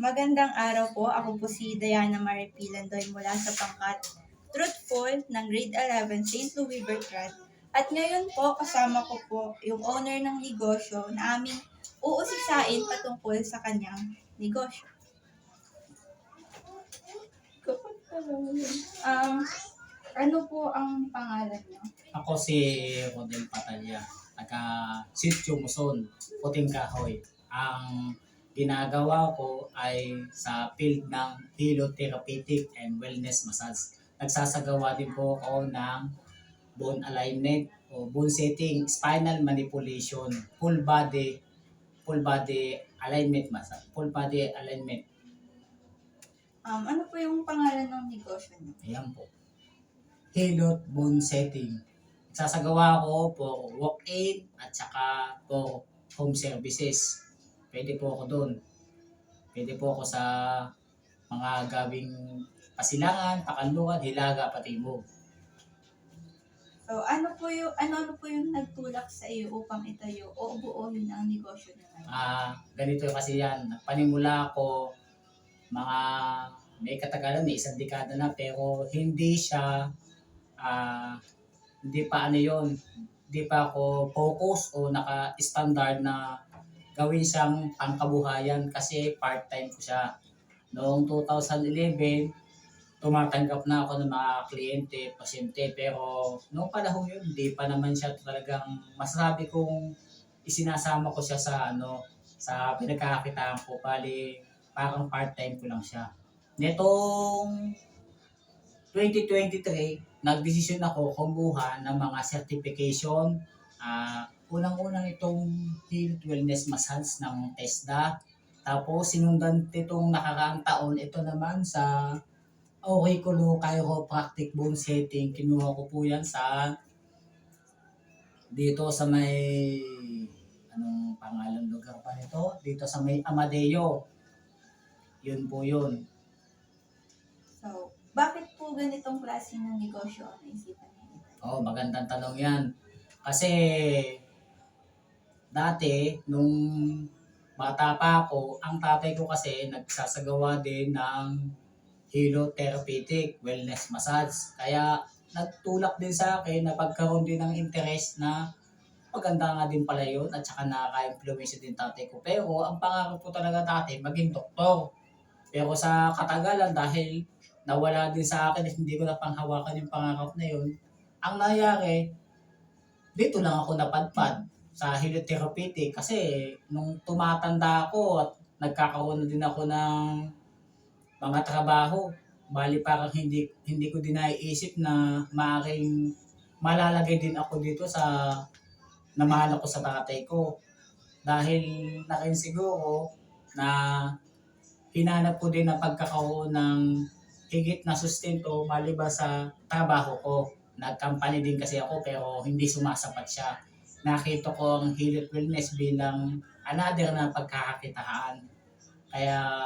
Magandang araw po. Ako po si Diana Marie Pilandoy mula sa pangkat Truthful ng Grade 11 St. Louis Bertrand. At ngayon po, kasama ko po yung owner ng negosyo na aming uusisain patungkol sa kanyang negosyo. Um, ano po ang pangalan niyo? Ako si Rodel Patalya, taga Sitio Muson, Puting Kahoy. Ang ginagawa ko ay sa field ng Helotherapeutic and Wellness Massage. Nagsasagawa din po ako ng bone alignment o bone setting, spinal manipulation, full body alignment massage, full body alignment. Ano po yung pangalan ng negosyo niyo? Ayan po. Helot bone setting. Sasagawa ko po walk-in at saka po home services. Pwede po ako doon. Pwede po ako sa mga gawing pasilangan, pakanlukan, hilaga, patibog. So, ano po yung nagtulak sa iyo upang itayo o buuin ang negosyo niyo ngayon? Ganito kasi yan. Nagpanimula ako mga may katagalan, may isang dekada na, pero hindi siya hindi pa hindi pa ako focus o naka-standard na gawin siyang pangkabuhayan kasi part-time ko siya. Noong 2011, tumatanggap na ako ng mga kliyente, pasyente, pero noong panahon yun, hindi pa naman siya talagang masasabi kong isinasama ko siya sa pinagkakakitaan ko, bali parang part-time ko lang siya. Netong 2023, nagdesisyon ako kumuha ng mga certification. Unang-unang itong Health Wellness Massage ng TESDA. Tapos sinundan itong nakaraang taon, ito naman sa Auriculo Chiropractic Bone Setting. Kinuha ko po yan dito sa may, anong pangalan lugar pa nito? Dito sa may Amadeo. Yun po yun. So, bakit po ganitong klase ng negosyo ang naisipan niyo? Magandang tanong yan. Kasi dati, nung bata pa ako, ang tatay ko kasi nagsasagawa din ng Helotherapeutic Wellness Massage. Kaya nagtulak din sa akin na pagkaroon din ng interest na maganda nga din pala yun at saka nakaka-influence din tatay ko. Pero ang pangarap ko talaga dati, maging doktor. Pero sa katagalan, dahil nawala din sa akin at hindi ko na panghawakan yung pangarap na yun, ang nangyari, dito lang ako napadpad sa helotherapeutic kasi nung tumatanda ako at nagkakaroon na din ako ng mga trabaho, bali parang hindi ko din naiisip na maaaring malalagay din ako dito sa namahal ako sa tatay ko. Dahil na rin siguro na hinanap ko din na pagkakaroon ng higit na sustento maliban sa trabaho ko. Nag-company din kasi ako pero hindi sumasapat siya. Nakita ko ang Helot Wellness bilang another na pagkakakitaan. Kaya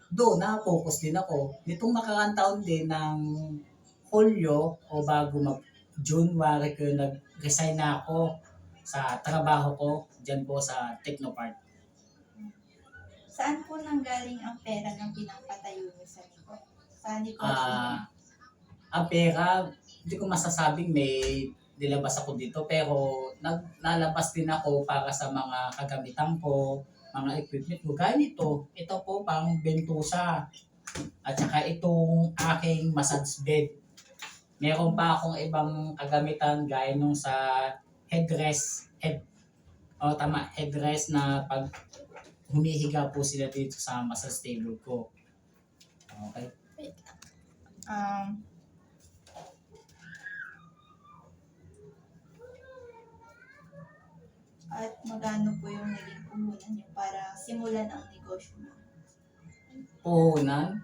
doon na-focus din ako. Nitong nakaraang taon din ng Hulyo o bago mag-January ko nag-resign na ako sa trabaho ko dyan po sa Technopark. Saan po nanggaling ang pera ng pinapatayo niyo sa negosyo? Ang pera, hindi ko masasabing may nilabas ako dito pero nalabas din ako para sa mga kagamitan ko, mga equipment ko. Gaya nito, ito po pang bentusa at saka itong aking massage bed. Meron pa akong ibang kagamitan gaya nung sa headrest na pag humihiga po sila dito sa massage table ko. Okay. At magkano po yung naging puhunan niyo para simulan ang negosyo niyo? Puhunan?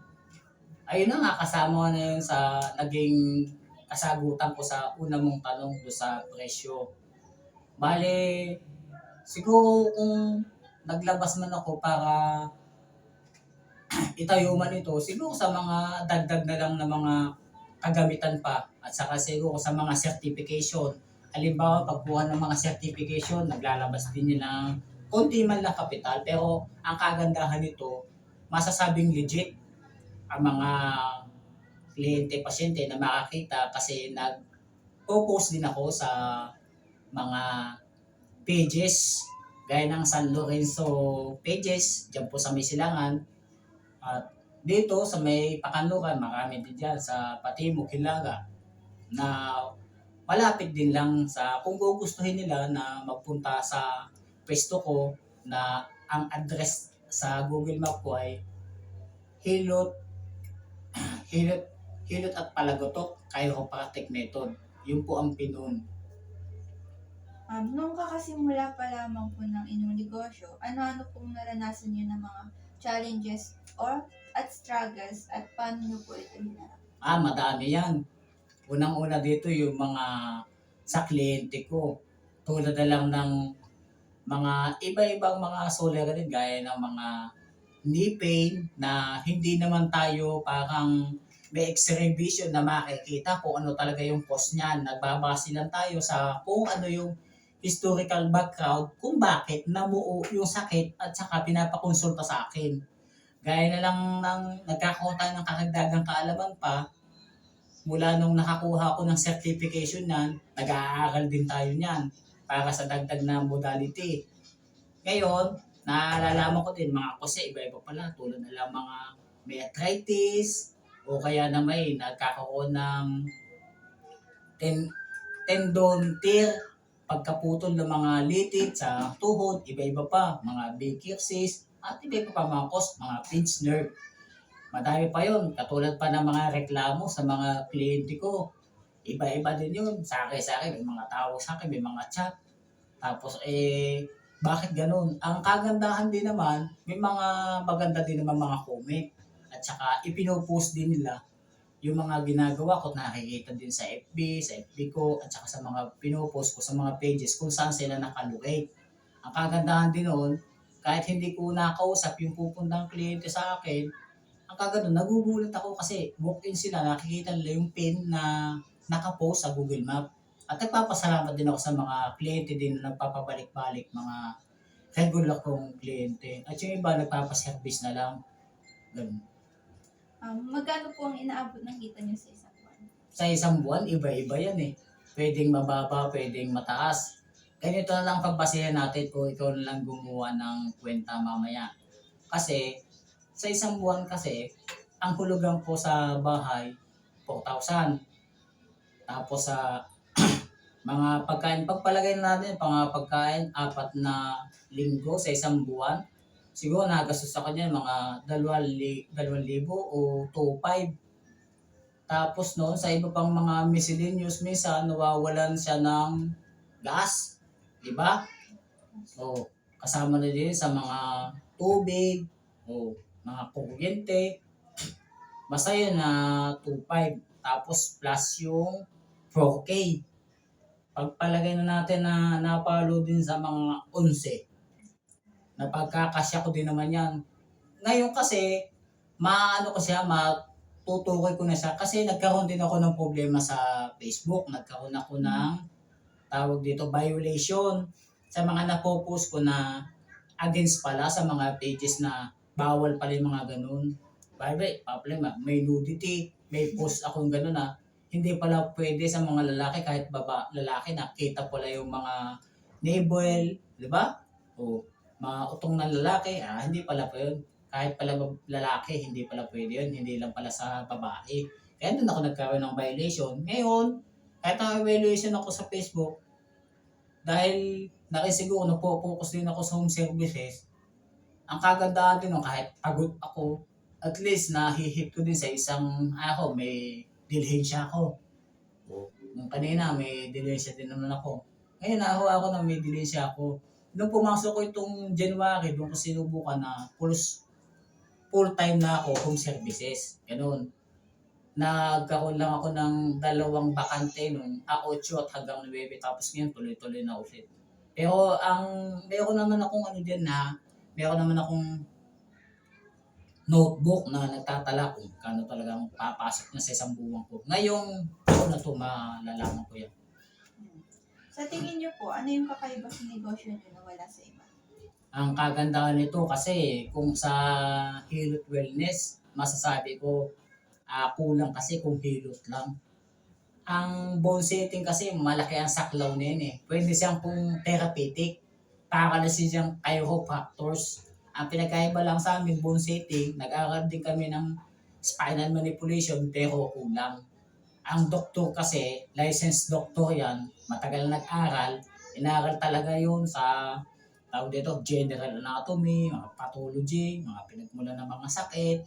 Ayun na nga, kasama na yun sa naging kasagutan ko sa una mong tanong do sa presyo. Bale, siguro kung naglabas man ako para itayo man ito, siguro sa mga dagdag na lang na mga kagamitan pa at saka siguro sa mga certification. Halimbawa, pagkuha ng mga certification, naglalabas din nila ng konti man lang kapital pero ang kagandahan nito, masasabing legit ang mga kliyente, pasyente na makakita kasi nag-post din ako sa mga pages gaya ng San Lorenzo pages dyan po sa may Silangan at dito sa may Pakanluran marami din dyan sa Patimog, Hilaga na malapit din lang sa kung gugustuhin nila na magpunta sa pwesto ko na ang address sa Google Map ko ay Hilot Hilot Hilot at Palagotok Chiropractic Method. Yun po ang pinun. Nung kakasimula pa lamang po ng inyong negosyo, ano-ano pong naranasan niyo ng mga challenges at struggles at paano niyo po ito hinarap? Madami yan. Unang-una dito yung mga sa kliyente ko. Tulad na lang ng mga iba-ibang mga suliranin gaya ng mga knee pain na hindi naman tayo parang may x-ray vision na makikita kung ano talaga yung cause niyan. Nagbabase lang tayo sa kung ano yung historical background kung bakit namuo yung sakit at saka pinapakonsulta sa akin. Gaya na lang ng nagkakaroon tayo ng karagdagang kaalaman pa mula nung nakakuha ko ng certification nan, nag-aaral din tayo niyan para sa dagdag na modality. Ngayon, naalalaman ko din mga kasi iba-iba pala tulad na lang mga may arthritis o kaya na may nagkakaroon ng tendon tear, pagkaputol ng mga litid sa tuhod, iba-iba pa, mga Baker cyst, at iba-iba pa mga cause, mga pinched nerve. Madami pa yun, katulad pa ng mga reklamo sa mga kliyente ko. Iba-iba din yun, sa akin, may mga tawag sa akin, may mga chat. Tapos bakit ganun? Ang kagandahan din naman, may mga maganda din naman mga comment. At saka ipinopost din nila yung mga ginagawa ko, nakikita din sa FB ko, at saka sa mga pinopost ko sa mga pages kung saan sila nakalocate. Ang kagandahan din noon, kahit hindi ko nakausap yung pupuntang kliyente sa akin, ang kaganoon, nagugulat ako kasi walk-in sila, nakikita nila yung pin na nakapost sa Google Map. At nagpapasalamat din ako sa mga kliyente din na nagpapabalik-balik, mga regular kong kliyente. At yung iba, nagpapaservice na lang. Ganun. Magkano po ang inaabot ng kita niyo sa isang buwan? Sa isang buwan, iba-iba yan eh. Pwedeng mababa, pwedeng mataas. Ganito na lang pagbasehan natin kung ikaw na lang gumawa ng kwenta mamaya. Kasi, sa isang buwan kasi, ang hulugan ko sa bahay, 4,000. Tapos sa mga pagkain, pagpalagay na natin, mga pagkain, 4 na linggo sa isang buwan. Siguro nagastos ako niyan mga 2,000 o 2,500. Tapos noon, sa iba pang mga miscellaneous, minsan nawawalan siya ng gas. Diba? So, kasama na din sa mga tubig o mga kuryente. Basta yun na 2,500. Tapos plus yung 4K. Pagpalagay na natin na napalo din sa mga 11. Napagkakasya ko din naman yan. Ngayon kasi, maano ko siya, matutukoy ko na siya kasi nagkaroon din ako ng problema sa Facebook. Nagkaroon ako ng tawag dito, violation sa mga napopost ko na against pala sa mga pages na bawal pala yung mga ganun. Problema, may nudity, may post akong ganun na hindi pala pwede sa mga lalaki kahit lalaki na kita pala yung mga navel, di ba? O mga utong ng lalaki, hindi pala po yun. Kahit pala lalaki, hindi pala pwede yun. Hindi lang pala sa babae. Kaya doon ako nagkaroon ng violation. Ngayon, kahit naka-violation ako sa Facebook, dahil nakisiguro nagpo-focus din ako sa home services, ang kagandahan din kahit pagod ako, at least nahihit ko din sa isang, may dilihensya ako. Nung kanina, may dilihensya din naman ako. Ngayon, nakuha ako na may dilihensya ako. Nung pumasok ko itong January, doon ko sinubukan na full-time na ako home services. Ganun. Nagkaroon lang ako ng 2 bakante nung 8 at hanggang 9, tapos ngayon tuloy-tuloy na ulit. Pero meron naman akong meron naman akong notebook na nagtatala kung kano talagang papasok na sa isang buwan ko. Ngayong taon na ito, malalaman ko yan. Sa tingin niyo po, ano yung kakaiba sa negosyo niyo na wala sa iba? Ang kagandahan nito kasi kung sa Hilot Wellness, masasabi ko kulang kasi kung hilot lang. Ang bone setting kasi malaki ang saklaw na yun eh. Pwede siyang kung therapeutic. Para na siyang chiropractors. Ang pinagkaiba lang sa amin, bone setting, nag-aaral din kami ng spinal manipulation pero kulang. Ang doktor kasi, licensed doctor yan, matagal nag-aral, inaral talaga yun sa tawag dito, general anatomy, mga pathology, mga pinagmulan ng mga sakit,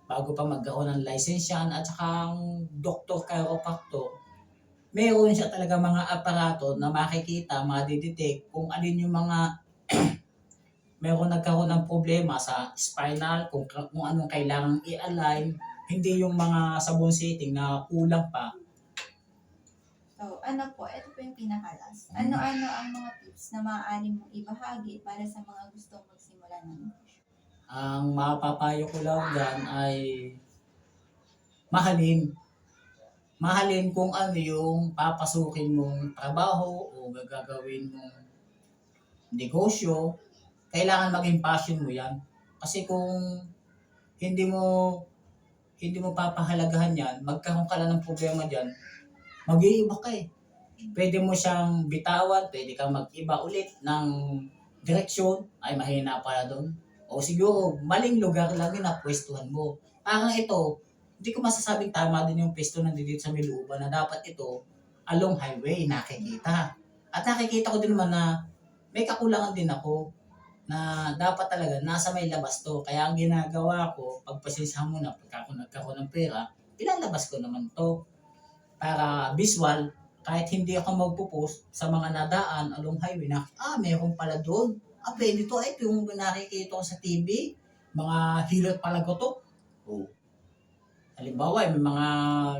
bago pa magkaroon ng license yan, at saka ang doktor chiropractor, meron siya talaga mga aparato na makikita, madidetect kung alin yung mga meron nagkaroon ng problema sa spinal, kung anong kailangang i-align, hindi yung mga sabon setting na kulang pa. So, ano po, ito po yung pinakalas. Ano-ano ang mga tips na maaari mong ibahagi para sa mga gustong magsimula ng negosyo? Ang mapapayo ko lang dyan ay mahalin. Mahalin kung ano yung papasukin mong trabaho o gagawin mong negosyo. Kailangan maging passion mo yan. Kasi kung hindi mo hindi mo papahalagahan yan, magkaroon ka lang ng problema dyan, mag-iiba ka eh. Pwede mo siyang bitawan, pwede kang mag-iba ulit ng direksyon, ay mahina pala doon. O siguro, maling lugar lang yun na pwestuhan mo. Parang ito, hindi ko masasabing tama din yung pwesto na dito sa Miluuban na dapat ito along highway nakikita. At nakikita ko din naman na may kakulangan din ako na dapat talaga nasa may labas to. Kaya ang ginagawa ko, pagpasensyahan mo na pagka ako nagkaroon ng pera, ilalabas ko naman to para visual, kahit hindi ako magpo-post sa mga nadaan along highway na, meron pala doon. Pwede to, ito yung nakikita ko sa TV, mga hilot pala ko to. Oh. Halimbawa, may mga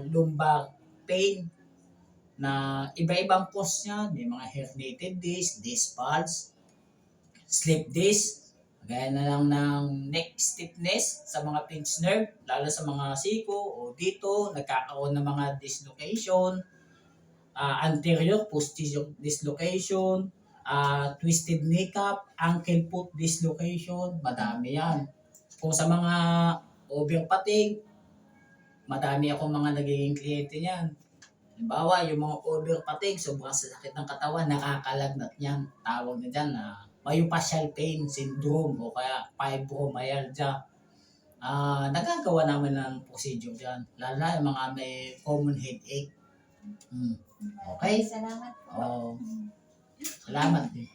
lumbar pain na iba-ibang cause niya, may mga herniated disc bulge, slip disc, gaya na lang ng neck stiffness sa mga pinch nerve, lalo sa mga siko o dito, nagkakaroon ng mga dislocation, anterior posterior dislocation, twisted kneecap, ankle foot dislocation, madami yan. Kung sa mga over fatigue, madami akong mga nagiging kliyente niyan. Halimbawa, yung mga over fatigue, sobrang sakit ng katawan, nakakalagnat niyan. Tawag na dyan na myofascial pain syndrome o kaya fibromyalgia. Nagagawa naman ng procedure dyan. Lalo na yung mga may common headache. Okay? Salamat po. Oh, salamat din.